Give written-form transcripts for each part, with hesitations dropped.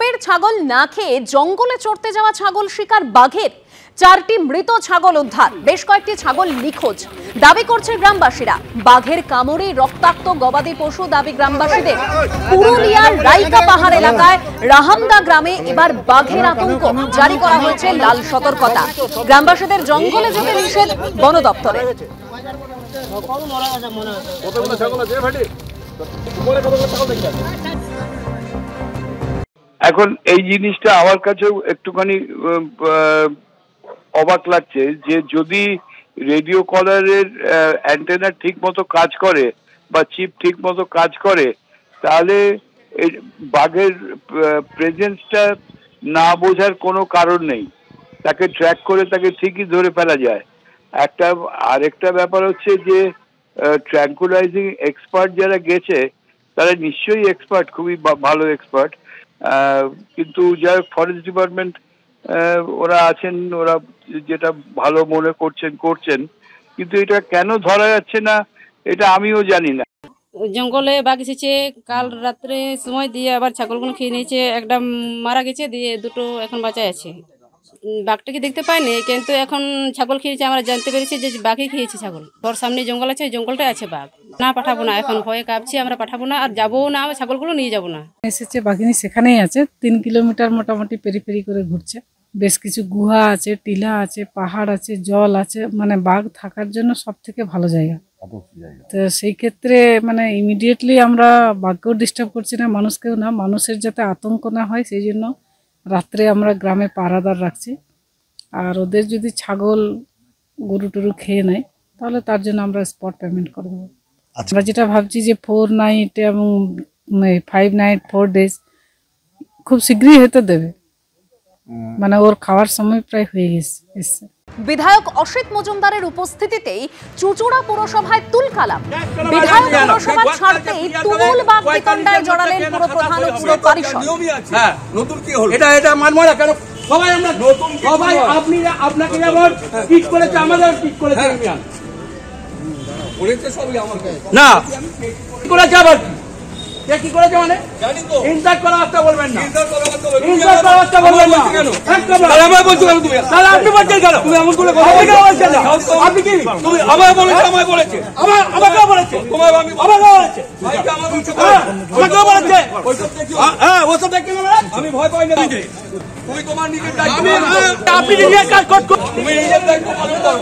ঝোপের ছাগল না খেয়ে জঙ্গলে চড়তে যাওয়া ছাগল শিকার বাঘের। 4টি মৃত ছাগল উদ্ধার, বেশ কয়েকটি ছাগল নিখোঁজ দাবি করছে গ্রামবাসীরা। বাঘের কামড়ে রক্তাক্ত গবাদি পশু দাবি গ্রামবাসীদের। পুরুলিয়ার রাইকা পাহাড় এলাকায় রাহামদা গ্রামে এবার বাঘের আতঙ্ক, জারি করা হয়েছে লাল সতর্কতা। গ্রামবাসীদের জঙ্গলে যেতে নিষেধ বন দপ্তরে। এখন এই জিনিসটা আমার কাছেও একটুখানি অবাক লাগছে যে যদি রেডিও কলারের অ্যান্টেনা ঠিক মতো কাজ করে বা চিপ ঠিক মতো কাজ করে, তাহলে বাঘের প্রেজেন্সটা না বোঝার কোনো কারণ নেই। তাকে ট্র্যাক করে তাকে ঠিকই ধরে ফেলা যায়। আরেকটা ব্যাপার হচ্ছে যে ট্র্যাঙ্কুলাইজিং এক্সপার্ট যারা গেছে তারা নিশ্চয়ই এক্সপার্ট, খুবই ভালো এক্সপার্ট, কিন্তু যারা ফরেস্ট ডিপার্টমেন্ট ওরা আছেন, ওরা যেটা ভালো মনে করছেন, কিন্তু এটা কেন ধরা যাচ্ছে না এটা আমিও জানি না। জঙ্গলে বাঘ এসেছে কাল রাত্রে সময় দিয়ে, আবার ছাগলগুলো খেয়ে নিয়েছে। একটা মারা গেছে, দিয়ে দুটো এখন বাঁচায় আছে। বাঘটাকে দেখতে পাইনি, কিন্তু এখন ছাগল খেয়েছে। আমরা জানতে পেরেছি যে বাঘই খেয়েছে ছাগল। ঘর সামনে জঙ্গল আছে, ওই জঙ্গলটাই আছে বাঘ। না পাঠাবো না, এখন ভয়ে কাঁপছি, আমরা পাঠাবো না, আর যাবো না, ছাগলগুলো নিয়ে যাবো না। এসেছে বাঘিনী সেখানেই আছে, 3 কিলোমিটার মোটামুটি পেরি করে ঘুরছে। বেশ কিছু গুহা আছে, টিলা আছে, পাহাড় আছে, জল আছে, মানে বাঘ থাকার জন্য সব থেকে ভালো জায়গা। তো সেই ক্ষেত্রে মানে ইমিডিয়েটলি আমরা বাঘকেও ডিস্টার্ব করছি না, মানুষকেও না। মানুষের যাতে আতঙ্ক না হয় সেই জন্য রাত্রে আমরা গ্রামে পাহারাদার রাখছি। আর ওদের যদি ছাগল গরু টরু খেয়ে নেয় তাহলে তার জন্য আমরা স্পট পেমেন্ট করে দেবো। আমরা যেটা ভাবছি যে 4 নাইট এবং 5 নাইট 4 ডেজ খুব শীঘ্রই হতে দেবে, মানে ওর খাওয়ার সময় প্রায় হয়ে গেছে। বিধায়ক অসিত মজুমদারের উপস্থিতিতেই চুঁচুড়া পুরসভায় তুলকালাম। বিধায়ক পুরসভা ছাড়তেই তুমুল বাঘ বিতণ্ডায় জড়ালেন পুরপ্রধান ও পুর পরিষদ। হ্যাঁ, নতুন কি হলো? এটা মানবো না কেন? সবাই আমরা নতুন, সবাই আপনাকে যেমন ঠিক করেছে, আমাদের ঠিক করেছে। না করেছে, আবার কি করেছে মানে ইনসার্ট করা আসতে বলবেন না, ইনসার্ট করা আসতে বলবেন না কেন? আমার বলছো কেন তুমি? তাহলে আপনি বলছেন কেন? তুমি এমন করে কথা বলছেন না। আপনি কি তুমি আমায় বলেছে, আমায় বলেছে, আমাকে বলেছে, তোমায় আমি আমাকে বলেছে, ভাইকে আমাকে বলছো, আমাকে বলেছে। হ্যাঁ, ওসব দেখতে হবে। আমি ভয় পাই না। তুমি তোমার নিজের দায়িত্ব, আপনি নিজের কাজ করো, তুমি নিজের দায়িত্ব পালন করো।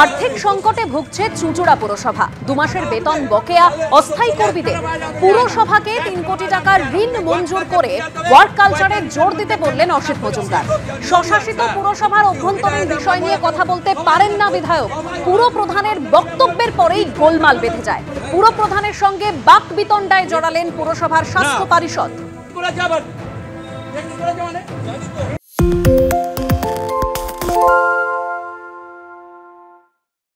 আর্থিক সংকটে ভুগছে চুঁচুড়া পুরসভা। 2 মাসের বেতন বকেয়া অস্থায়ী কর্মীদের। পুরসভাকে 3 কোটি টাকার ঋণ মঞ্জুর করে ওয়ার্ক কালচারে জোর দিতে বললেন অসিত মজুমদার। স্বশাসিত পুরসভার অভ্যন্তরীণ বিষয় নিয়ে কথা বলতে পারেন না বিধায়ক। পুরপ্রধানের বক্তব্যের পরেই গোলমাল বেঁধে যায়। পুরপ্রধানের সঙ্গে বাক বিতণ্ডায় জড়ালেন পুরসভার স্বাস্থ্য পরিষদ।